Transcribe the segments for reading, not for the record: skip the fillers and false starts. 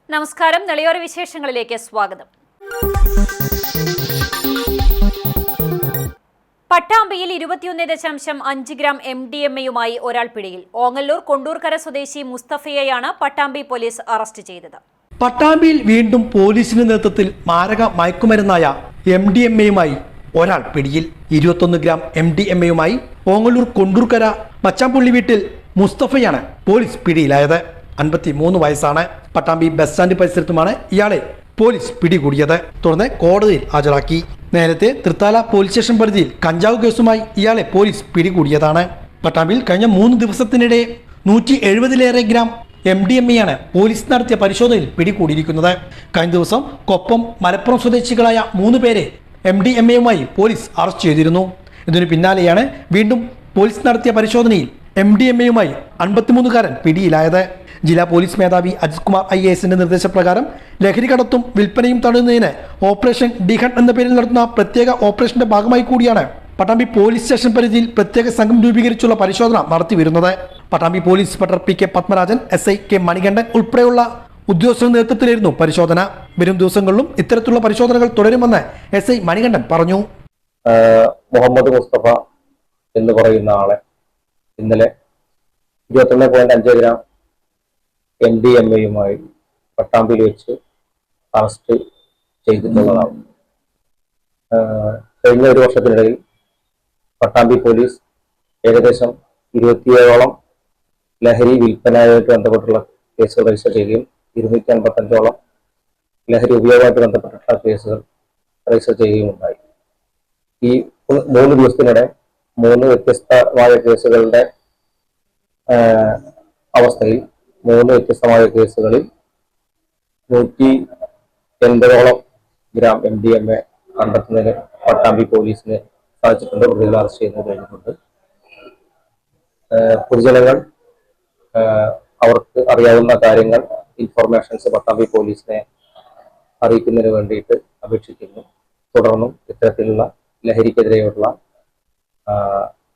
നമസ്കാരം. നെളിയോര വിശേഷങ്ങളിലേക്ക് സ്വാഗതം. പട്ടാമ്പിയിൽ 21.5 ഗ്രാം MDMA-യുമായി ഒരാൾ പിടിയിൽ. ഓങ്ങല്ലൂർ കൊണ്ടൂർക്കര സ്വദേശി മുസ്തഫയെയാണ് പട്ടാമ്പി പോലീസ് അറസ്റ്റ് ചെയ്തത്. പട്ടാമ്പിയിൽ വീണ്ടും പോലീസിന്റെ നേതൃത്വത്തിൽ മാരക മയക്കുമരുന്നായ MDMA-യുമായി ഒരാൾ പിടിയിൽ. 21 ഗ്രാം MDMA-യുമായി ഓങ്ങല്ലൂർ കൊണ്ടൂർക്കര മച്ചാമ്പുള്ളി വീട്ടിൽ മുസ്തഫയാണ് പോലീസ് പിടിയിലായത്. 53 വയസ്സാണ്. പട്ടാമ്പി ബസ് സ്റ്റാൻഡ് പരിസരത്തുമാണ് ഇയാളെ പോലീസ് പിടികൂടിയത്. തുടർന്ന് കോടതിയിൽ ഹാജരാക്കി. നേരത്തെ തൃത്താല പോലീസ് സ്റ്റേഷൻ പരിധിയിൽ കഞ്ചാവ് കേസുമായി ഇയാളെ പോലീസ് പിടികൂടിയതാണ്. പട്ടാമ്പിയിൽ കഴിഞ്ഞ 3 ദിവസത്തിനിടെ 170-ലേറെ ഗ്രാം MDMA-യാണ് പോലീസ് നടത്തിയ പരിശോധനയിൽ പിടികൂടിയിരിക്കുന്നത്. കഴിഞ്ഞ ദിവസം കൊപ്പം മലപ്പുറം സ്വദേശികളായ 3 പേരെ MDMA-യുമായി പോലീസ് അറസ്റ്റ് ചെയ്തിരുന്നു. ഇതിനു പിന്നാലെയാണ് വീണ്ടും പോലീസ് നടത്തിയ പരിശോധനയിൽ MDMA-യുമായി 53-കാരൻ പിടിയിലായത്. ജില്ലാ പോലീസ് മേധാവി അജിത് കുമാർ IAS-ന്റെ നിർദ്ദേശപ്രകാരം ലഹരി കടത്തും വിൽപ്പനയും തടയുന്നതിന് ഓപ്പറേഷൻ ഡിഹൺ എന്ന പേരിൽ നടത്തുന്ന പ്രത്യേക ഓപ്പറേഷന്റെ ഭാഗമായി കൂടിയാണ് പട്ടാമ്പി പോലീസ് സ്റ്റേഷൻ പരിധിയിൽ പ്രത്യേക സംഘം രൂപീകരിച്ചുള്ള പരിശോധന നടത്തിവരുന്നത്. Pattambi police inspector PK Padmarajan, SI K Manikandan ഉൾപ്പെടെയുള്ള ഉദ്യോഗസ്ഥരുടെ നേതൃത്വത്തിലായിരുന്നു പരിശോധന. വരും ദിവസങ്ങളിലും ഇത്തരത്തിലുള്ള പരിശോധനകൾ തുടരുമെന്ന് SI മണികണ്ഠൻ പറഞ്ഞു. മുഹമ്മദ് മുസ്തഫ എന്ന് പറയുന്ന ആളെ ഇന്നലെ 21.5 ഗ്രാം MDMA-യുമായി പട്ടാമ്പിയിൽ വെച്ച് അറസ്റ്റ് ചെയ്തിട്ടുള്ളതാണ്. കഴിഞ്ഞ ഒരു വർഷത്തിനിടയിൽ പട്ടാമ്പി പോലീസ് ഏകദേശം 27ഓളം ലഹരി വിൽപ്പനയുമായിട്ട് ബന്ധപ്പെട്ടുള്ള കേസുകൾ രജിസ്റ്റർ ചെയ്യുകയും 255ഓളം ലഹരി ഉപയോഗവുമായിട്ട് ബന്ധപ്പെട്ടുള്ള കേസുകൾ രജിസ്റ്റർ ചെയ്യുകയും ഉണ്ടായി. ഈ 3 ദിവസത്തിനിടെ 3 വ്യത്യസ്തമായ കേസുകളുടെ അവസ്ഥയിൽ 3 വ്യത്യസ്തമായ കേസുകളിൽ 180ഓളം ഗ്രാം MDMA കണ്ടെത്തുന്നതിന് പട്ടാമ്പി പോലീസിന് സാധിച്ചിട്ടുണ്ട്. പ്രതികളെ അറസ്റ്റ് ചെയ്യുന്നത് കഴിഞ്ഞിട്ടുണ്ട്. പൊതുജനങ്ങൾ അവർക്ക് അറിയാവുന്ന കാര്യങ്ങൾ, ഇൻഫർമേഷൻസ് പട്ടാമ്പി പോലീസിനെ അറിയിക്കുന്നതിന് വേണ്ടിയിട്ട് അപേക്ഷിക്കുന്നു. തുടർന്നും ഇത്തരത്തിലുള്ള ലഹരിക്കെതിരെയുള്ള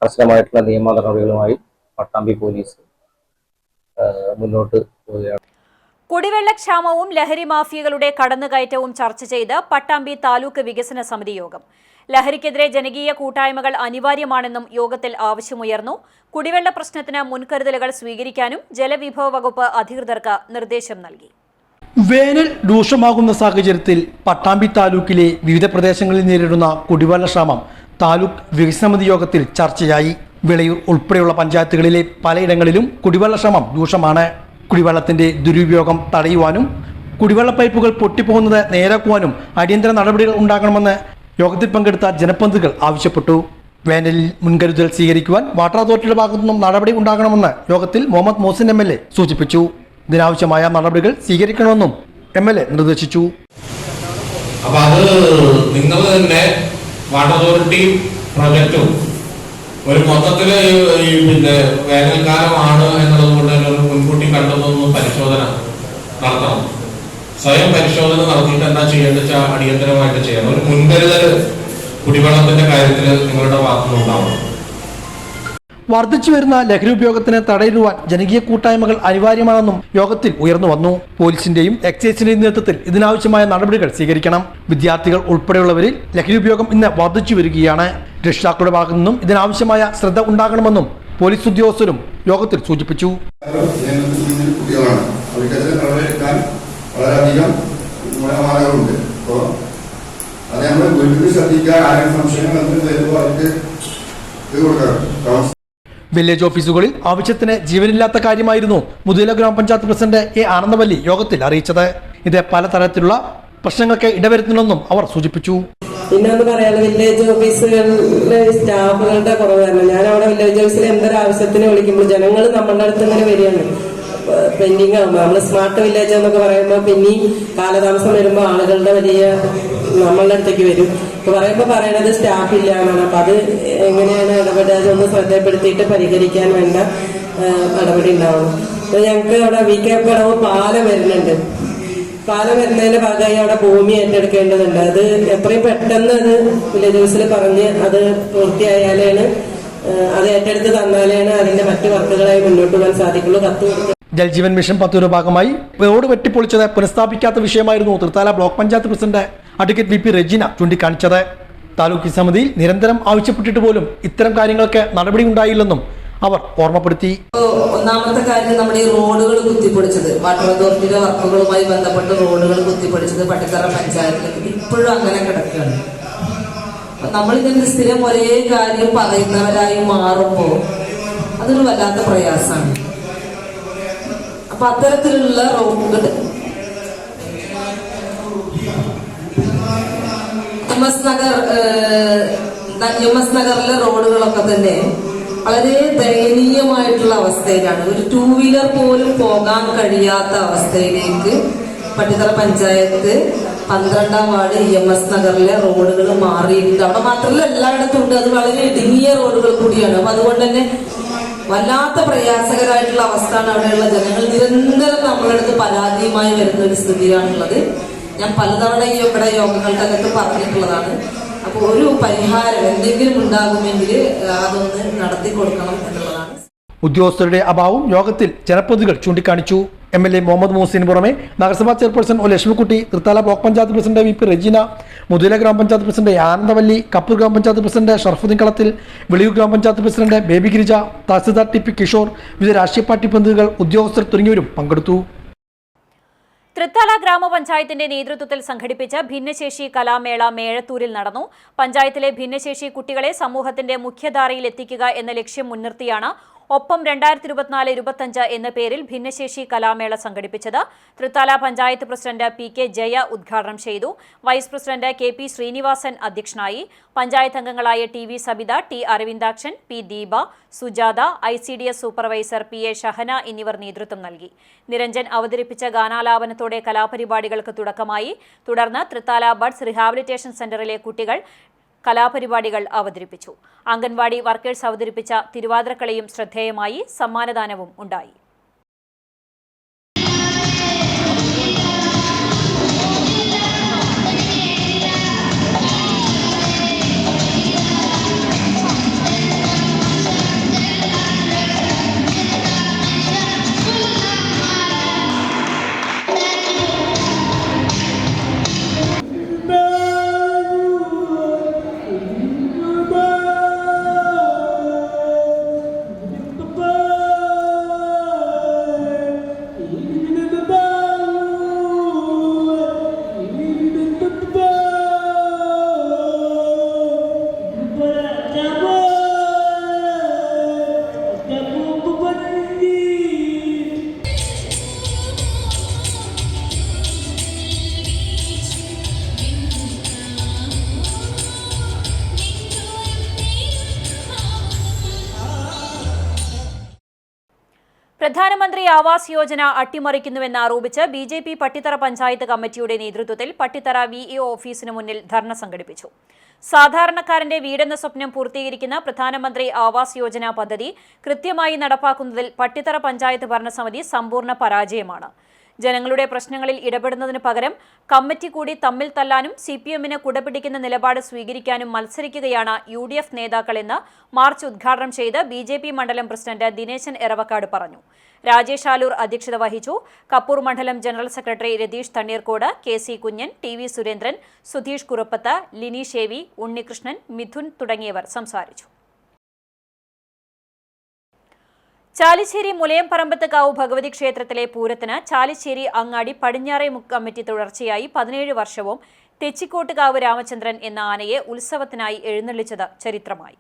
കർശനമായിട്ടുള്ള നിയമ നടപടികളുമായി പട്ടാമ്പി പോലീസ് മുന്നോട്ട് പോവുകയാണ്. കുടിവെള്ളക്ഷാമവും ലഹരി മാഫിയകളുടെ കടന്നുകയറ്റവും ചർച്ച ചെയ്ത് പട്ടാമ്പി താലൂക്ക് വികസന സമിതി യോഗം. ലഹരിക്കെതിരെ ജനകീയ കൂട്ടായ്മകൾ അനിവാര്യമാണെന്നും യോഗത്തിൽ ആവശ്യമുയർന്നു. കുടിവെള്ള പ്രശ്നത്തിന് മുൻകരുതലുകൾ സ്വീകരിക്കാനും ജലവിഭവ വകുപ്പ് അധികൃതർക്ക് നിർദ്ദേശം നൽകി. വേനൽ രൂക്ഷമാകുന്ന സാഹചര്യത്തിൽ പട്ടാമ്പി താലൂക്കിലെ വിവിധ പ്രദേശങ്ങളിൽ നേരിടുന്ന കുടിവെള്ളക്ഷാമം താലൂക്ക് വികസന സമിതി യോഗത്തിൽ ചർച്ചയായി. വിളയൂർ ഉൾപ്പെടെയുള്ള പഞ്ചായത്തുകളിലെ പലയിടങ്ങളിലും കുടിവെള്ളക്ഷാമം രൂക്ഷമാണ്. കുടിവെള്ളത്തിന്റെ ദുരുപയോഗം തടയുവാനും കുടിവെള്ള പൈപ്പുകൾ പൊട്ടിപ്പോകുന്നത് നേരാക്കുവാനും അടിയന്തര നടപടികൾ ഉണ്ടാകണമെന്ന് യോഗത്തിൽ പങ്കെടുത്ത ജനപ്രതിനിധികൾ ആവശ്യപ്പെട്ടു. വേനലിൽ മുൻകരുതൽ സ്വീകരിക്കുവാൻ വാട്ടർ അതോറിറ്റിയുടെ ഭാഗത്തു നിന്നും നടപടി ഉണ്ടാകണമെന്ന് യോഗത്തിൽ മുഹമ്മദ് മോസിൻ MLA സൂചിപ്പിച്ചു. ഇതിനാവശ്യമായ നടപടികൾ സ്വീകരിക്കണമെന്നും MLA നിർദ്ദേശിച്ചു. അപ്പൊ അത് നിങ്ങൾ തന്നെ വാട്ടർ അതോറിറ്റി പ്രൊജക്റ്റും ഒരു മൊത്തത്തില് വേനൽക്കാലമാണ് എന്നുള്ളത് കൊണ്ട് തന്നെ ഒരു മുൻകൂട്ടി കണ്ടെത്തുന്ന പരിശോധന നടത്തണം. സ്വയം പരിശോധന നടത്തിയിട്ട് എന്താ ചെയ്യേണ്ടത് വെച്ചാൽ അടിയന്തരമായിട്ട് ചെയ്യണം. ഒരു മുൻകരുതൽ കുടിവെള്ളത്തിന്റെ കാര്യത്തിൽ നിങ്ങളുടെ ഭാഗത്തുനിന്നുണ്ടാവണം. വർദ്ധിച്ചു വരുന്ന ലഹരി ഉപയോഗത്തിന് തടയിടുവാൻ ജനകീയ കൂട്ടായ്മകൾ അനിവാര്യമാണെന്നും യോഗത്തിൽ ഉയർന്നു വന്നു. പോലീസിന്റെയും എക്സൈസിന്റെയും നേതൃത്വത്തിൽ ഇതിനാവശ്യമായ നടപടികൾ സ്വീകരിക്കണം. വിദ്യാർത്ഥികൾ ഉൾപ്പെടെയുള്ളവരിൽ ലഹരി ഉപയോഗം ഇന്ന് വർദ്ധിച്ചു വരികയാണ്. രക്ഷിതാക്കളുടെ ഭാഗത്തു നിന്നും ഇതിനാവശ്യമായ ശ്രദ്ധ ഉണ്ടാകണമെന്നും പോലീസ് ഉദ്യോഗസ്ഥരും യോഗത്തിൽ സൂചിപ്പിച്ചു. വില്ലേജ് ഓഫീസുകളിൽ ആവശ്യത്തിന് ജീവനില്ലാത്ത കാര്യമായിരുന്നു മുതല ഗ്രാമപഞ്ചായത്ത് പ്രസിഡന്റ് A ആനന്ദവല്ലി യോഗത്തിൽ അറിയിച്ചത്. ഇത് പലതരത്തിലുള്ള പ്രശ്നങ്ങൾക്ക് ഇടവരുത്തുന്നെന്നും അവർ സൂചിപ്പിച്ചു. പിന്നെന്ന് പറയാൻ വില്ലേജ് ഓഫീസുകളിലെ സ്റ്റാഫുകളുടെ കുറവ് തന്നെ. ഞാൻ അവിടെ വില്ലേജ് ഓഫീസിൽ എന്തൊരു ആവശ്യത്തിന് വിളിക്കുമ്പോൾ ജനങ്ങൾ നമ്മളുടെ അടുത്ത് ഇങ്ങനെ വരികയാണ്. പെൻഡിങ് ആകുമ്പോൾ നമ്മൾ സ്മാർട്ട് വില്ലേജ് എന്നൊക്കെ പറയുമ്പോൾ പിന്നെയും കാലതാമസം വരുമ്പോൾ ആളുകളുടെ വലിയ നമ്മളുടെ അടുത്തേക്ക് വരും. ഇപ്പൊ പറയണത് സ്റ്റാഫ് ഇല്ല എന്നാണ്. അപ്പൊ അത് എങ്ങനെയാണ് ഇടപെടുക, അതൊന്ന് ശ്രദ്ധപ്പെടുത്തിയിട്ട് പരിഹരിക്കാൻ വേണ്ട നടപടി ഉണ്ടാവണം. ഞങ്ങൾക്ക് അവിടെ VK കടവ് പാലം വരുന്നുണ്ട്. പാലം വരുന്നതിന്റെ ഭാഗമായി അവിടെ ഭൂമി ഏറ്റെടുക്കേണ്ടതുണ്ട്. അത് എത്രയും പെട്ടെന്ന് അത് വില്ലേജ് ഓഫീസിൽ പറഞ്ഞ് അത് പൂർത്തിയായാലാണ്, അത് ഏറ്റെടുത്ത് തന്നാലാണ് അതിന്റെ മറ്റു വർക്കുകളായി മുന്നോട്ട് പോകാൻ സാധിക്കുള്ളൂ. കത്ത് ജൽജീവൻ മിഷൻ പദ്ധതിയുടെ ഭാഗമായി റോഡ് വെട്ടിപ്പൊളിച്ചത് പുനഃസ്ഥാപിക്കാത്ത വിഷയമായിരുന്നു Thrithala block panchayat president advocate VP Regina ചൂണ്ടിക്കാണിച്ചത്. താലൂക്ക് സമിതിയിൽ നിരന്തരം ആവശ്യപ്പെട്ടിട്ട് പോലും ഇത്തരം കാര്യങ്ങൾക്ക് നടപടി ഉണ്ടായില്ലെന്നും അവർ ഓർമ്മപ്പെടുത്തി. ഒന്നാമത്തെ കാര്യം നമ്മുടെ ഈ റോഡുകൾ കുത്തിപ്പൊളിച്ചത്, വാട്ടർ അതോറിറ്റിയുടെ വർക്കുകളുമായി ബന്ധപ്പെട്ട് റോഡുകൾ കുത്തിപ്പൊളിച്ചത് പട്ടിത്തറ പഞ്ചായത്തിൽ ഇപ്പോഴും അങ്ങനെ കിടക്കുകയാണ്. നമ്മളിതിന്റെ സ്ഥിരം ഒരേ കാര്യം പറയുന്നവരായി മാറുമ്പോൾ അതൊരു വല്ലാത്ത പ്രയാസമാണ്. അപ്പൊ അത്തരത്തിലുള്ള റോഡുകൾ യുമസ് നഗറിലെ റോഡുകളൊക്കെ തന്നെ വളരെ ദയനീയമായിട്ടുള്ള അവസ്ഥയിലാണ്. ഒരു 2 വീലർ പോലും പോകാൻ കഴിയാത്ത അവസ്ഥയിലേക്ക് പട്ടിത്തറ പഞ്ചായത്ത് 12ാം വാർഡ് EMS നഗറിലെ റോഡുകൾ മാറിയിട്ടുണ്ട്. അവിടെ മാത്രമല്ല എല്ലായിടത്തും ഉണ്ട്. അത് വളരെ ഇടുങ്ങിയ റോഡുകൾ കൂടിയാണ്. അപ്പൊ അതുകൊണ്ട് തന്നെ വല്ലാത്ത പ്രയാസകരമായിട്ടുള്ള അവസ്ഥയാണ് അവിടെയുള്ള ജനങ്ങൾ. നിരന്തരം നമ്മളടുത്ത് പരാതിയുമായി വരുന്ന ഒരു സ്ഥിതിയാണുള്ളത്. ഞാൻ പലതവണ ഇവിടെ യോഗങ്ങൾക്കകത്ത് പറഞ്ഞിട്ടുള്ളതാണ്. അപ്പോൾ ഒരു പരിഹാരം എന്തെങ്കിലും ഉണ്ടാകുമെങ്കിൽ അതൊന്ന് നടത്തി കൊടുക്കണം എന്നുള്ളതാണ്. ഉദ്യോഗസ്ഥരുടെ അഭാവം യോഗത്തിൽ ജനപ്രതിനിധികൾ ചൂണ്ടിക്കാണിച്ചു. MLA മുഹമ്മദ് മൂസിന് പുറമെ നഗരസഭാ chairperson Lakshmikutty, Thrithala block panchayat president VP Regina, മുതല ഗ്രാമപഞ്ചായത്ത് പ്രസിഡന്റ് ആനന്ദവല്ലി, കപ്പൂർ ഗ്രാമപഞ്ചായത്ത് പ്രസിഡന്റ് ഷർഫുദ്ദീൻ കളത്തിൽ, വെളിയൂർ ഗ്രാമപഞ്ചായത്ത് president baby Girija, tahsildar TP Kishore, വിവിധ രാഷ്ട്രീയ പാർട്ടി പ്രതിനിധികൾ, ഉദ്യോഗസ്ഥർ തുടങ്ങിയവരും പങ്കെടുത്തു. തൃത്താല ഗ്രാമപഞ്ചായത്തിന്റെ നേതൃത്വത്തിൽ സംഘടിപ്പിച്ച ഭിന്നശേഷി കലാമേള മേഴത്തൂരിൽ നടന്നു. പഞ്ചായത്തിലെ ഭിന്നശേഷി കുട്ടികളെ സമൂഹത്തിന്റെ മുഖ്യധാരയിൽ എത്തിക്കുക എന്ന ലക്ഷ്യം മുൻനിർത്തിയാണ് ഒപ്പം 2024-25 എന്ന പേരിൽ ഭിന്നശേഷി കലാമേള സംഘടിപ്പിച്ചത്. തൃത്താല പഞ്ചായത്ത് പ്രസിഡന്റ് PK ജയ ഉദ്ഘാടനം ചെയ്തു. വൈസ് പ്രസിഡന്റ് KP ശ്രീനിവാസൻ അധ്യക്ഷനായി. പഞ്ചായത്ത് അംഗങ്ങളായ TV Sabitha, T Aravindakshan, P Deepa, Sujatha, ICDS supervisor PA Shahana എന്നിവർ നേതൃത്വം നൽകി. നിരഞ്ജൻ അവതരിപ്പിച്ച ഗാനാലാപനത്തോടെ കലാപരിപാടികൾക്ക് തുടക്കമായി. തുടർന്ന് തൃത്താല ബഡ്സ് റീഹാബിലിറ്റേഷൻ സെന്ററിലെ കുട്ടികൾ കലാപരിപാടികൾ അവതരിപ്പിച്ചു. അംഗൻവാടി വർക്കേഴ്സ് അവതരിപ്പിച്ച തിരുവാതിരക്കളിയും ശ്രദ്ധേയമായി. സമ്മാനദാനവും ഉണ്ടായി. പ്രധാനമന്ത്രി ആവാസ് യോജന അട്ടിമറിക്കുന്നുവെന്ന് ആരോപിച്ച് BJP പട്ടിത്തറ പഞ്ചായത്ത് കമ്മിറ്റിയുടെ നേതൃത്വത്തിൽ പട്ടിത്തറ VEO ഓഫീസിന് മുന്നിൽ ധർണ സംഘടിപ്പിച്ചു. സാധാരണക്കാരന്റെ വീടെന്ന സ്വപ്നം പൂർത്തീകരിക്കുന്ന പ്രധാനമന്ത്രി ആവാസ് യോജന പദ്ധതി കൃത്യമായി നടപ്പാക്കുന്നതിൽ പട്ടിത്തറ പഞ്ചായത്ത് ഭരണസമിതി സമ്പൂർണ്ണ പരാജയമാണ്. ജനങ്ങളുടെ പ്രശ്നങ്ങളിൽ ഇടപെടുന്നതിന് പകരം കമ്മിറ്റി കൂടി തമ്മിൽ തല്ലാനും CPMന് കുടപിടിക്കുന്ന നിലപാട് സ്വീകരിക്കാനും മത്സരിക്കുകയാണ് UDF നേതാക്കളെന്ന് മാർച്ച് ഉദ്ഘാടനം ചെയ്ത് BJP മണ്ഡലം പ്രസിഡന്റ് ദിനേശൻ എറവക്കാട് പറഞ്ഞു. രാജേഷ് ആലൂർ അധ്യക്ഷത വഹിച്ചു. കപ്പൂർ മണ്ഡലം general secretary Ratheesh Thanneerkode, KC കുഞ്ഞൻ, TV സുരേന്ദ്രൻ, സുധീഷ് കുറുപ്പത്ത്, ലിനി ഷേവി, ഉണ്ണികൃഷ്ണൻ, മിഥുൻ തുടങ്ങിയവർ സംസാരിച്ചു. ചാലിശ്ശേരി മുലയംപറമ്പത്തുകാവ് ഭഗവതി ക്ഷേത്രത്തിലെ പൂരത്തിന് ചാലിശ്ശേരി അങ്ങാടി പടിഞ്ഞാറേ മുക്ക് കമ്മിറ്റി തുടർച്ചയായി 17 വർഷവും തെച്ചിക്കോട്ടുകാവ് രാമചന്ദ്രൻ എന്ന ആനയെ ഉത്സവത്തിനായി എഴുന്നള്ളിച്ചത് ചരിത്രമായി.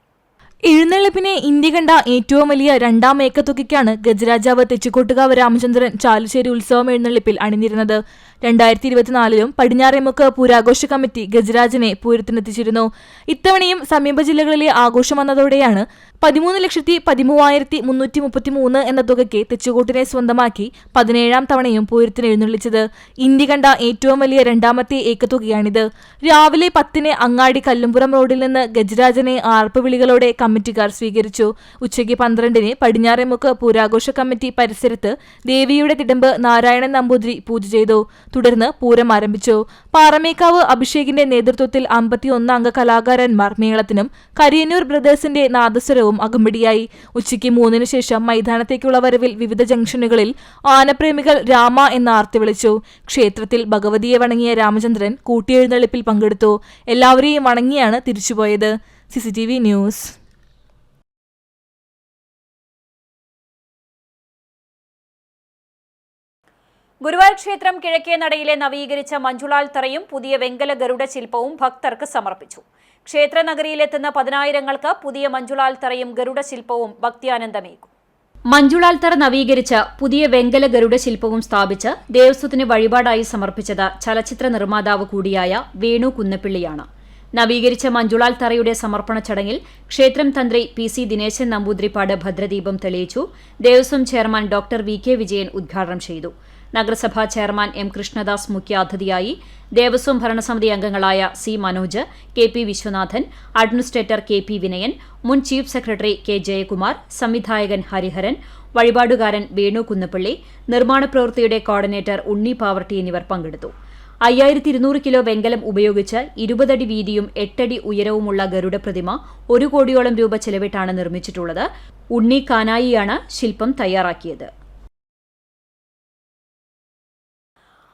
എഴുന്നള്ളിപ്പിനെ ഇന്ത്യ കണ്ട ഏറ്റവും വലിയ രണ്ടാം ഏക്കത്തുകയ്ക്കാണ് ഗജരാജാവ് തെച്ചിക്കോട്ടുകാവ് രാമചന്ദ്രൻ ചാലിശ്ശേരി ഉത്സവം എഴുന്നള്ളിപ്പിൽ അണിനിരുന്നത്. 2024-ലും പടിഞ്ഞാറേമുക്ക് പൂരാഘോഷ കമ്മിറ്റി ഗജരാജനെ പൂരത്തിനെത്തിച്ചിരുന്നു. ഇത്തവണയും സമീപ ജില്ലകളിലെ ആഘോഷം വന്നതോടെയാണ് 13,13,333 എന്ന തുകയ്ക്ക് തെച്ചുകൂട്ടിനെ സ്വന്തമാക്കി 17ാം തവണയും പൂരത്തിന് എഴുന്നള്ളിച്ചത്. ഇന്ത്യ കണ്ട ഏറ്റവും വലിയ രണ്ടാമത്തെ ഏക്കത്തുകയാണിത്. രാവിലെ 10-ന് അങ്ങാടി കല്ലുംപുറം റോഡിൽ നിന്ന് ഗജരാജനെ ആർപ്പുവിളികളോടെ കമ്മിറ്റിക്കാർ സ്വീകരിച്ചു. ഉച്ചയ്ക്ക് 12-ന് പടിഞ്ഞാറേമുക്ക് പൂരാഘോഷ കമ്മിറ്റി പരിസരത്ത് ദേവിയുടെ തിടമ്പ് നാരായണൻ നമ്പൂതിരി പൂജ ചെയ്തു. തുടർന്ന് പൂരം ആരംഭിച്ചു. പാറമേക്കാവ് അഭിഷേകിന്റെ നേതൃത്വത്തിൽ 51 അംഗ കലാകാരന്മാർ മേളത്തിനും കരിയന്നൂർ ബ്രദേഴ്സിന്റെ നാദസ്വരവും അകമ്പടിയായി. ഉച്ചയ്ക്ക് 3-ന് ശേഷം മൈതാനത്തേക്കുള്ള വരവിൽ വിവിധ ജംഗ്ഷനുകളിൽ ആനപ്രേമികൾ രാമ എന്ന ആർത്തി വിളിച്ചു. ക്ഷേത്രത്തിൽ ഭഗവതിയെ വണങ്ങിയ രാമചന്ദ്രൻ കൂട്ടിയെഴുന്നള്ളിപ്പിൽ പങ്കെടുത്തു. എല്ലാവരെയും വണങ്ങിയാണ് തിരിച്ചുപോയത്. CCTV news. ഗുരുവായൂർ ക്ഷേത്രം കിഴക്കേ നടയിലെ നവീകരിച്ച മഞ്ജുളാൽ തറയും പുതിയ വെങ്കല ഗരുഡ ശില്പവും ഭക്തർക്ക് സമർപ്പിച്ചു. ക്ഷേത്ര നഗരിയിലെത്തുന്ന 10,000-ങ്ങൾക്ക് പുതിയ മഞ്ജുളാൽ തറയും ഗരുഡ ശില്പവും ഭക്തിയാനന്ദമേകും. മഞ്ജുളാൽ തറ നവീകരിച്ച പുതിയ വെങ്കല ഗരുഡ ശില്പവും സ്ഥാപിച്ച് ദേവസ്വത്തിന് വഴിപാടായി സമർപ്പിച്ചത് ചലച്ചിത്ര നിർമ്മാതാവ് കൂടിയായ വേണു കുന്നപ്പിള്ളിയാണ്. നവീകരിച്ച മഞ്ജുളാൽ തറയുടെ സമർപ്പണ ചടങ്ങിൽ ക്ഷേത്രം തന്ത്രി PC ദിനേശൻ നമ്പൂതിരിപ്പാട് ഭദ്രദീപം തെളിയിച്ചു. Devaswom chairman doctor VK Vijayan ഉദ്ഘാടനം ചെയ്തു. നഗരസഭാ ചെയർമാൻ M കൃഷ്ണദാസ് മുഖ്യാതിഥിയായി. ദേവസ്വം ഭരണസമിതി അംഗങ്ങളായ C Manoj, KP Viswanathan, administrator KP Vinayan, മുൻ ചീഫ് സെക്രട്ടറി K ജയകുമാർ, സംവിധായകൻ ഹരിഹരൻ, വഴിപാടുകാരൻ വേണു കുന്നപ്പള്ളി, നിർമ്മാണ പ്രവൃത്തിയുടെ കോർഡിനേറ്റർ ഉണ്ണി പാവർട്ടി എന്നിവർ പങ്കെടുത്തു. 5200 കിലോ വെങ്കലം ഉപയോഗിച്ച് 20 അടി വീതിയും 8 അടി ഉയരവുമുള്ള ഗരുഡ പ്രതിമ 1 കോടിയോളം രൂപ ചെലവിട്ടാണ് നിർമ്മിച്ചിട്ടുള്ളത്. ഉണ്ണി കാനായിയാണ് ശില്പം തയ്യാറാക്കിയത്.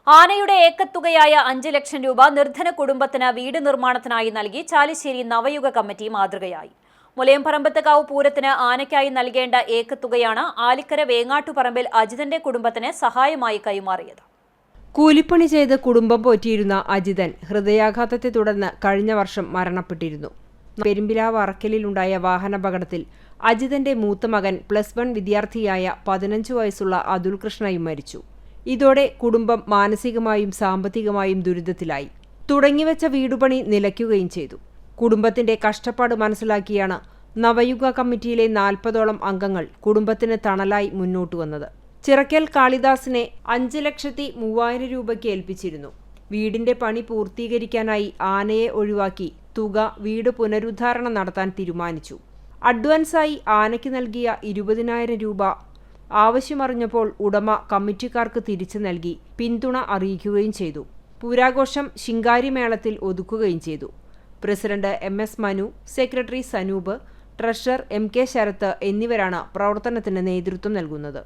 ആനയുടെ ഏക്കത്തുകയായ 5 ലക്ഷം രൂപ നിർധന കുടുംബത്തിന് വീട് നിർമ്മാണത്തിനായി നൽകി ചാലിശ്ശേരി നവയുഗ കമ്മിറ്റി മാതൃകയായി. മുലയംപറമ്പത്തുകാവ് പൂരത്തിന് ആനയ്ക്കായി നൽകേണ്ട ഏക്കത്തുകയാണ് ആലിക്കര വേങ്ങാട്ടുപറമ്പിൽ അജിതന്റെ കുടുംബത്തിന് സഹായമായി കൈമാറിയത്. കൂലിപ്പണി ചെയ്ത് കുടുംബം പോറ്റിയിരുന്ന അജിതൻ ഹൃദയാഘാതത്തെ തുടർന്ന് കഴിഞ്ഞ വർഷം മരണപ്പെട്ടിരുന്നു. പെരുമ്പിലാവ് അറക്കലിലുണ്ടായ വാഹനാപകടത്തിൽ അജിതന്റെ മൂത്ത മകൻ +1 വിദ്യാർത്ഥിയായ 15 വയസ്സുള്ള അതുൽ കൃഷ്ണയും മരിച്ചു. ഇതോടെ കുടുംബം മാനസികമായും സാമ്പത്തികമായും ദുരിതത്തിലായി. തുടങ്ങിവെച്ച വീടുപണി നിലയ്ക്കുകയും ചെയ്തു. കുടുംബത്തിന്റെ കഷ്ടപ്പാട് മനസ്സിലാക്കിയാണ് നവയുഗ കമ്മിറ്റിയിലെ 40ഓളം അംഗങ്ങൾ കുടുംബത്തിന് തണലായി മുന്നോട്ടു വന്നത്. ചിറക്കൽ കാളിദാസിനെ 5,03,000 രൂപയ്ക്ക് ഏൽപ്പിച്ചിരുന്നു. വീടിന്റെ പണി പൂർത്തീകരിക്കാനായി ആനയെ ഒഴിവാക്കി തുക വീട് പുനരുദ്ധാരണം നടത്താൻ തീരുമാനിച്ചു. അഡ്വാൻസായി ആനയ്ക്ക് നൽകിയ 20,000 രൂപ ആവശ്യമറിഞ്ഞപ്പോൾ ഉടമ കമ്മിറ്റിക്കാർക്ക് തിരിച്ചു നൽകി പിന്തുണ അറിയിക്കുകയും ചെയ്തു. പൂരാഘോഷം ശിങ്കാരിമേളത്തിൽ ഒതുക്കുകയും ചെയ്തു. President MS Manu, secretary Sanoop, treasurer MK Sarath എന്നിവരാണ് പ്രവർത്തനത്തിന് നേതൃത്വം നൽകുന്നത്.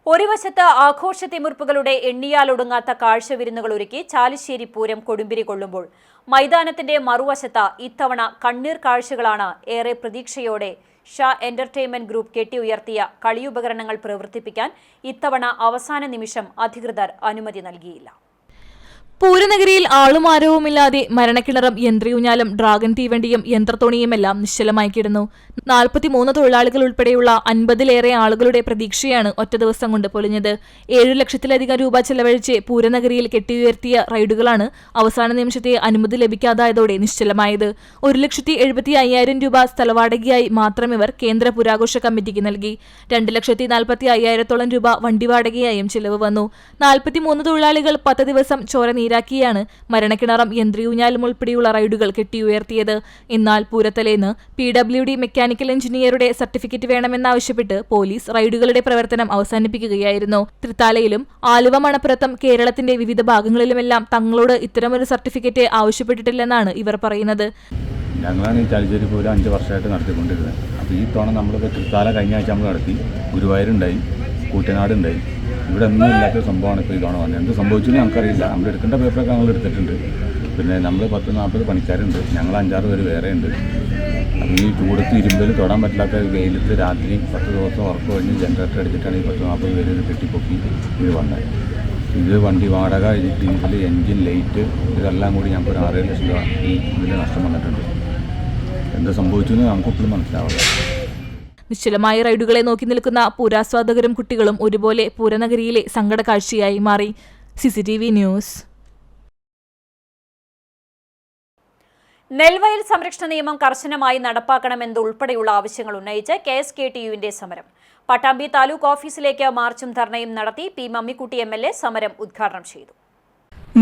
ഒരു വശത്ത് ആഘോഷത്തിമിർപ്പുകളുടെ എണ്ണിയാലൊടുങ്ങാത്ത കാഴ്ചവിരുന്നുകൾ ഒരുക്കി ചാലിശ്ശേരി പൂരം കൊടുമ്പിരി കൊള്ളുമ്പോൾ മൈതാനത്തിന്റെ മറുവശത്ത് ഇത്തവണ കണ്ണീർ കാഴ്ചകളാണ്. ഏറെ പ്രതീക്ഷയോടെ ഷാ എന്റർടൈൻമെന്റ് ഗ്രൂപ്പ് കെട്ടിയുയർത്തിയ കളിയുപകരണങ്ങൾ പ്രവർത്തിപ്പിക്കാൻ ഇത്തവണ അവസാന നിമിഷം അധികൃതർ അനുമതി നൽകിയില്ല. പൂരനഗരിയിൽ ആളുമാരവുമില്ലാതെ മരണക്കിണറും യന്ത്രയൂഞ്ഞാലും ഡ്രാഗൺ തീവണ്ടിയും യന്ത്രത്തോണിയുമെല്ലാം നിശ്ചലമായി കിടന്നു. 43 തൊഴിലാളികൾ ഉൾപ്പെടെയുള്ള 50-ലേറെ ആളുകളുടെ പ്രതീക്ഷയാണ് ഒറ്റ ദിവസം കൊണ്ട് പൊലിഞ്ഞത്. 7 ലക്ഷത്തിലധികം രൂപ ചെലവഴിച്ച് പൂരനഗരിയിൽ കെട്ടിയുയർത്തിയ റൈഡുകളാണ് അവസാന നിമിഷത്തെ അനുമതി ലഭിക്കാതായതോടെ നിശ്ചലമായത്. 1,75,000 രൂപ സ്ഥലവാടകയായി മാത്രം ഇവർ കേന്ദ്ര പുരാഘോഷ കമ്മിറ്റിക്ക് നൽകി. 2,45,000-ഓളം രൂപ വണ്ടിവാടകയായും ചിലവ് വന്നു. 43 തൊഴിലാളികൾ 10 ദിവസം ചോര നീരാക്കിയാണ് മരണക്കിണറും യന്ത്രയൂഞ്ഞാലും ഉൾപ്പെടെയുള്ള റൈഡുകൾ കെട്ടിയുയർത്തിയത്. എന്നാൽ പൂരത്തലേന്ന് PWD മെക്കാനിക്കൽ എഞ്ചിനീയറുടെ സർട്ടിഫിക്കറ്റ് വേണമെന്നാവശ്യപ്പെട്ട് പോലീസ് റൈഡുകളുടെ പ്രവർത്തനം അവസാനിപ്പിക്കുകയായിരുന്നു. തൃത്താലയിലും ആലുവ മണപ്പുറത്തും കേരളത്തിന്റെ വിവിധ ഭാഗങ്ങളിലുമെല്ലാം തങ്ങളോട് ഇത്തരമൊരു സർട്ടിഫിക്കറ്റ് ആവശ്യപ്പെട്ടിട്ടില്ലെന്നാണ് ഇവർ പറയുന്നത്. ഞങ്ങളാണ് ഈ ചാലിശ്ശേരി പൂരം 5 വർഷമായിട്ട് നടത്തിക്കൊണ്ടിരുന്നത്. അപ്പോൾ ഈ തവണ നമ്മളിപ്പോൾ തൃത്താല കഴിഞ്ഞ ആഴ്ച നമ്മൾ നടത്തി, ഗുരുവായൂരുണ്ടായി, കൂറ്റനാടുണ്ടായി. ഇവിടെ ഒന്നും ഇല്ലാത്ത സംഭവമാണ് ഇപ്പോൾ ഈ തവണ വന്നത്. എന്ത് സംഭവിച്ചെന്ന് ഞങ്ങൾക്കറിയില്ല. നമ്മൾ എടുക്കേണ്ട പേപ്പറൊക്കെ ഞങ്ങൾ എടുത്തിട്ടുണ്ട്. പിന്നെ നമ്മൾ 10-40 പണിക്കാരുണ്ട്. ഞങ്ങൾ 5-6 പേര് വേറെ ഉണ്ട്. അപ്പോൾ ഈ ചൂടത്ത് ഇരുമ്പിൽ തൊടാൻ പറ്റാത്ത വെയിലത്ത് രാത്രി 10 ദിവസം ഉറക്കം കഴിഞ്ഞ് ജനറേറ്റർ അടിച്ചിട്ടാണ് ഈ 10-40 പേര് ഇത് കെട്ടിപ്പൊക്കി ഇത് വന്നത്. ഇത് വണ്ടി വാടക, ഡീസൽ, എൻജിൻ, ലൈറ്റ് ഇതെല്ലാം കൂടി ഞങ്ങൾക്ക് ഒരു 6-7 ലക്ഷം രൂപ ഈ ഇതിൽ നഷ്ടം വന്നിട്ടുണ്ട്. എന്ത് സംഭവിച്ചെന്ന് നമുക്കിപ്പോഴും മനസ്സിലാവില്ല. നിശ്ചലമായ റൈഡുകളെ നോക്കി നിൽക്കുന്ന പൂരാസ്വാദകരും കുട്ടികളും ഒരുപോലെ പൂരനഗരിയിലെ സങ്കട കാഴ്ചയായി മാറി. CCTV news. നെൽവയൽ സംരക്ഷണ നിയമം കർശനമായി നടപ്പാക്കണമെന്നുൾപ്പെടെയുള്ള ആവശ്യങ്ങൾ ഉന്നയിച്ച് KSKTUവിന്റെ സമരം. പട്ടാമ്പി താലൂക്ക് ഓഫീസിലേക്ക് മാർച്ചും ധർണയും നടത്തി പി മമ്മിക്കുട്ടി MLA സമരം ഉദ്ഘാടനം ചെയ്തു.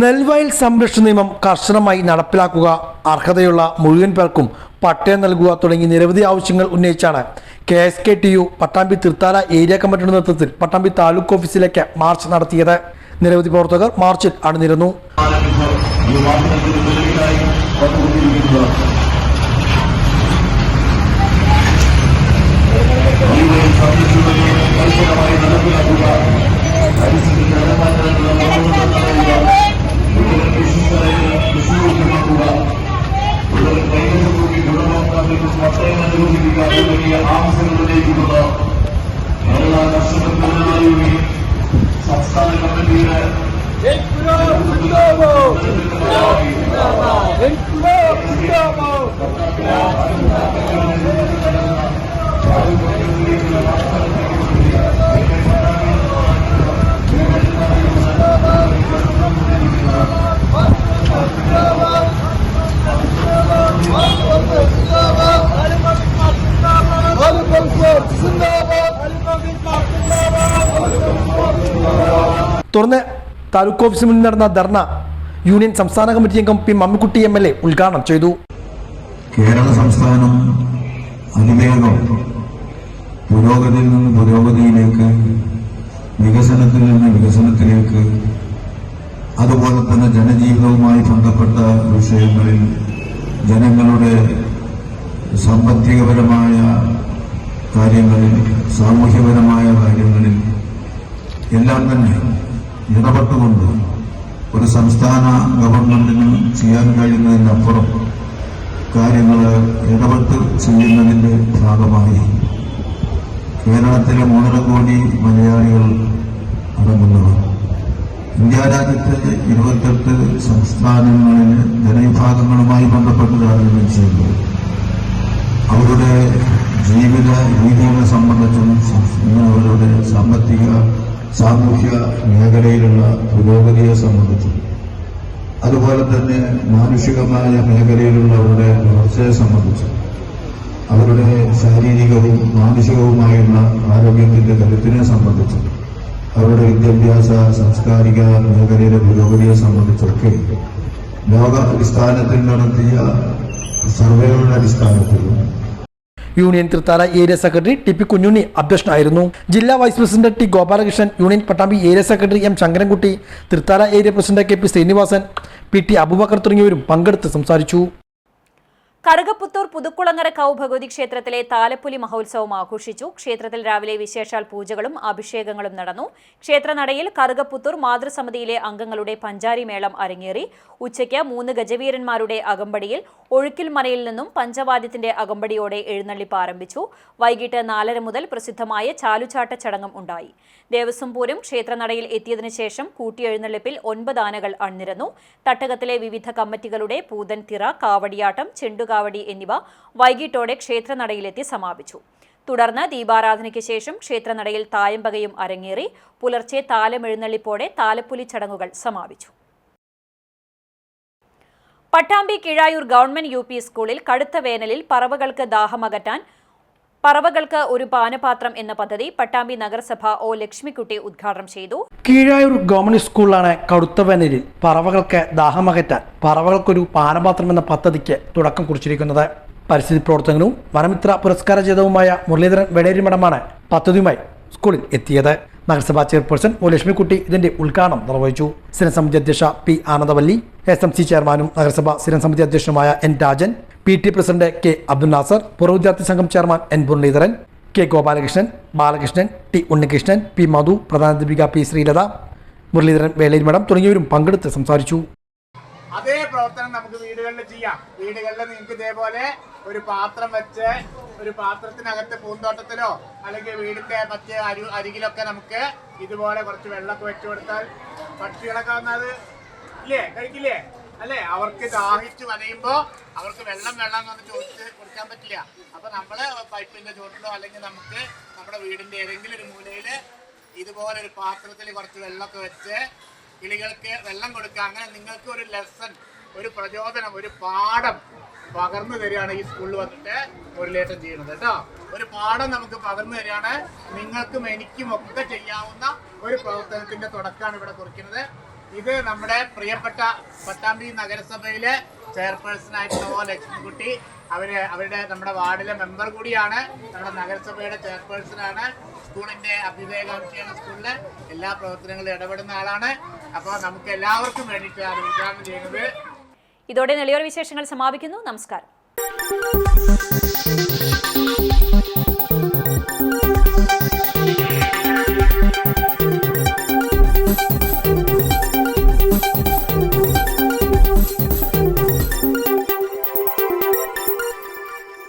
നെൽവയൽ സംരക്ഷണ നിയമം കർശനമായി നടപ്പിലാക്കുക, അർഹതയുള്ള മുഴുവൻ പേർക്കും പട്ടയം നൽകുക തുടങ്ങി നിരവധി ആവശ്യങ്ങൾ ഉന്നയിച്ചാണ് KSKTU പട്ടാമ്പി തൃത്താല ഏരിയ കമ്മിറ്റിയുടെ നേതൃത്വത്തിൽ പട്ടാമ്പി താലൂക്ക് ഓഫീസിലേക്ക് മാർച്ച് നടത്തിയത്. നിരവധി പ്രവർത്തകർ മാർച്ചിൽ അണിനിരന്നു. തുടർന്ന് താലൂക്ക് ഓഫീസിന് മുന്നിൽ നടന്ന ധർണ യൂണിയൻ സംസ്ഥാന കമ്മിറ്റി അംഗം പി മമ്മിക്കുട്ടി MLA ഉദ്ഘാടനം ചെയ്തു. കേരള സംസ്ഥാനം അതിവേഗം പുരോഗതിയിൽ നിന്ന് പുരോഗതിയിലേക്ക്, വികസനത്തിൽ നിന്ന് വികസനത്തിലേക്ക്, അതുപോലെ തന്നെ ജനജീവിതവുമായി ബന്ധപ്പെട്ട വിഷയങ്ങളിൽ ജനങ്ങളുടെ സാമ്പത്തികപരമായ കാര്യങ്ങളിൽ, സാമൂഹ്യപരമായ കാര്യങ്ങളിൽ എല്ലാം തന്നെ ഇടപെട്ടുകൊണ്ട് ഒരു സംസ്ഥാന ഗവൺമെന്റിന് ചെയ്യാൻ കഴിയുന്നതിനപ്പുറം കാര്യങ്ങൾ ഇടപെട്ട് ചെയ്യുന്നതിൻ്റെ ഭാഗമായി കേരളത്തിലെ 1.5 കോടി മലയാളികൾ അടങ്ങുന്നവർ, ഇന്ത്യ രാജ്യത്തെ 28 സംസ്ഥാനങ്ങളിലെ ജനവിഭാഗങ്ങളുമായി ബന്ധപ്പെട്ട് താരതമ്യം ചെയ്യുമ്പോൾ അവരുടെ ജീവിത രീതികളെ സംബന്ധിച്ചും അവരുടെ സാമ്പത്തിക സാമൂഹ്യ മേഖലയിലുള്ള പുരോഗതിയെ സംബന്ധിച്ചും അതുപോലെ തന്നെ മാനുഷികമായ മേഖലയിലുള്ള അവരുടെ വളർച്ചയെ സംബന്ധിച്ചും അവരുടെ ശാരീരികവും മാനസികവുമായുള്ള ആരോഗ്യത്തിന്റെ കരുത്തിനെ സംബന്ധിച്ചും അവരുടെ വിദ്യാഭ്യാസ സാംസ്കാരിക മേഖലയിലെ പുരോഗതിയെ സംബന്ധിച്ചൊക്കെ ലോക അടിസ്ഥാനത്തിൽ നടത്തിയ സർവേകളുടെ അടിസ്ഥാനത്തിലും union Thrithala area secretary TP Kunjunni അധ്യക്ഷനായിരുന്നു. ജില്ലാ vice president T Gopalakrishnan, union Pattambi area secretary M Sankarankutty, Thrithala area president KP Srinivasan, PT Aboobacker തുടങ്ങിയവരും പങ്കെടുത്ത് സംസാരിച്ചു. കറുകപ്പുത്തൂർ പുതുക്കുളങ്ങര കാവ് ഭഗവതി ക്ഷേത്രത്തിലെ താലപ്പൊലി മഹോത്സവം ആഘോഷിച്ചു. ക്ഷേത്രത്തിൽ രാവിലെ വിശേഷാൽ പൂജകളും അഭിഷേകങ്ങളും നടന്നു. ക്ഷേത്രനടയിൽ കറുകപ്പുത്തൂർ മാതൃസമിതിയിലെ അംഗങ്ങളുടെ പഞ്ചാരി മേളം അരങ്ങേറി. ഉച്ചയ്ക്ക് 3 ഗജവീരന്മാരുടെ അകമ്പടിയിൽ ഒഴുക്കിൽ മനയിൽ നിന്നും പഞ്ചവാദ്യത്തിന്റെ അകമ്പടിയോടെ എഴുന്നള്ളിപ്പ് ആരംഭിച്ചു. വൈകിട്ട് 4:30 മുതൽ പ്രസിദ്ധമായ ചാലുചാട്ട ചടങ്ങും ഉണ്ടായി. ദേവസ്വം പൂരം ക്ഷേത്രനടയിൽ എത്തിയതിനു ശേഷം കൂട്ടിയെഴുന്നള്ളിപ്പിൽ 9 ആനകൾ അണിനിരന്നു. തട്ടകത്തിലെ വിവിധ കമ്മിറ്റികളുടെ പൂതൻ തിറ, കാവടിയാട്ടം, ചെണ്ടുകാവടി എന്നിവ വൈകിട്ടോടെ ക്ഷേത്രനടയിലെത്തി സമാപിച്ചു. തുടർന്ന് ദീപാരാധനയ്ക്ക് ശേഷം ക്ഷേത്രനടയിൽ തായമ്പകയും അരങ്ങേറി. പുലർച്ചെ താലമെഴുന്നള്ളിപ്പോടെ താലപ്പൊലി ചടങ്ങുകൾ സമാപിച്ചു. പട്ടാമ്പി കിഴായൂർ ഗവൺമെന്റ് UP സ്കൂളിൽ കടുത്ത വേനലിൽ പറവകൾക്ക് ദാഹമകറ്റാൻ പറവകൾക്ക് ഒരു പാനപാത്രം എന്ന പദ്ധതി പട്ടാമ്പി നഗരസഭ O ലക്ഷ്മിക്കുട്ടി ഉദ്ഘാടനം ചെയ്തു. കീഴായൂർ ഗവൺമെന്റ് സ്കൂളിലാണ് കടുത്ത വേനലിൽ പറവകൾക്ക് ദാഹമകറ്റാൻ പറവകൾക്കൊരു പാനപാത്രം എന്ന പദ്ധതിക്ക് തുടക്കം കുറിച്ചിരിക്കുന്നത്. പരിസ്ഥിതി പ്രവർത്തകനും വനമിത്ര പുരസ്കാര ജേതാവുമായ മുരളീധരൻ വെടേരിമഠമാണ് പദ്ധതിയുമായി സ്കൂളിൽ എത്തിയത്. നഗരസഭാ ചെയർപേഴ്സൺ O ലക്ഷ്മിക്കുട്ടി ഇതിന്റെ ഉദ്ഘാടനം നിർവഹിച്ചു. സ്ഥിരം സമിതി അധ്യക്ഷ P ആനന്ദവല്ലി, SMC ചെയർമാനും നഗരസഭ സ്ഥിരം സമിതി അധ്യക്ഷനുമായ N Rajan, PT president K Abdul Nasser, പൂർവ്വ വിദ്യാർത്ഥി സംഘം chairman N Muraleedharan, K Gopalakrishnan, Balakrishnan, T Unnikrishnan, P Madhu, പ്രധാനാധ്യാപിക P ശ്രീലത, മുരളീധരൻ വേളേരിമഠം തുടങ്ങിയവരും പങ്കെടുത്ത് സംസാരിച്ചു. അതേ പ്രവർത്തനം നമുക്ക് വീടുകളിൽ ചെയ്യാം. വീടുകളിൽ നിങ്ങൾക്ക് ഇതേപോലെ ഒരു പാത്രം വെച്ച് ഒരു പാത്രത്തിനകത്ത് പൂന്തോട്ടത്തിലോ അല്ലെങ്കിൽ വീടിന്റെ മറ്റ് അരികിലൊക്കെ നമുക്ക് ഇതുപോലെ കുറച്ച് വെള്ളമൊക്കെ വെച്ചു കൊടുത്താൽ പക്ഷികളൊക്കെ വന്നത് ഇല്ലേ, കഴിക്കില്ലേ അല്ലേ? അവർക്ക് ദാഹിച്ചു വലയുമ്പോ അവർക്ക് വെള്ളം എന്ന് ചോദിച്ച് കൊടുക്കാൻ പറ്റില്ല. അപ്പൊ നമ്മള് പൈപ്പിന്റെ ചുവട്ടിലോ അല്ലെങ്കിൽ നമുക്ക് നമ്മുടെ വീടിന്റെ ഏതെങ്കിലും ഒരു മൂലയില് ഇതുപോലെ ഒരു പാത്രത്തിൽ കുറച്ച് വെള്ളമൊക്കെ വെച്ച് കിളികൾക്ക് വെള്ളം കൊടുക്കുക. അങ്ങനെ നിങ്ങൾക്ക് ഒരു ലെസൺ, ഒരു പ്രചോദനം, ഒരു പാഠം പകർന്നു തരികയാണ് ഈ സ്കൂളിൽ വന്നിട്ട് മുരളിയേട്ടൻ ചെയ്യുന്നത് കേട്ടോ. ഒരു പാഠം നമുക്ക് പകർന്നു തരികയാണ്. നിങ്ങൾക്കും എനിക്കും ഒക്കെ ചെയ്യാവുന്ന ഒരു പ്രവർത്തനത്തിന്റെ തുടക്കമാണ് ഇവിടെ കുറിക്കുന്നത്. ഇത് നമ്മുടെ പ്രിയപ്പെട്ട പട്ടാമ്പി നഗരസഭയിലെ ചെയർപേഴ്സൺ ആയിട്ടുള്ള ലക്ഷ്മിക്കുട്ടി, അവരുടെ നമ്മുടെ വാർഡിലെ മെമ്പർ കൂടിയാണ്, നമ്മുടെ നഗരസഭയുടെ ചെയർപേഴ്സണാണ്, സ്കൂളിന്റെ അഭ്യുദയകാംക്ഷിയാണ്, സ്കൂളിലെ എല്ലാ പ്രവർത്തനങ്ങളിലും ഇടപെടുന്ന ആളാണ്. അപ്പോൾ നമുക്ക് എല്ലാവർക്കും വേണ്ടിയിട്ടാണ് ഉദ്ഘാടനം ചെയ്യുന്നത്. ഇതോടെ നെളിയോർ വിശേഷങ്ങൾ സമാപിക്കുന്നു. നമസ്കാരം.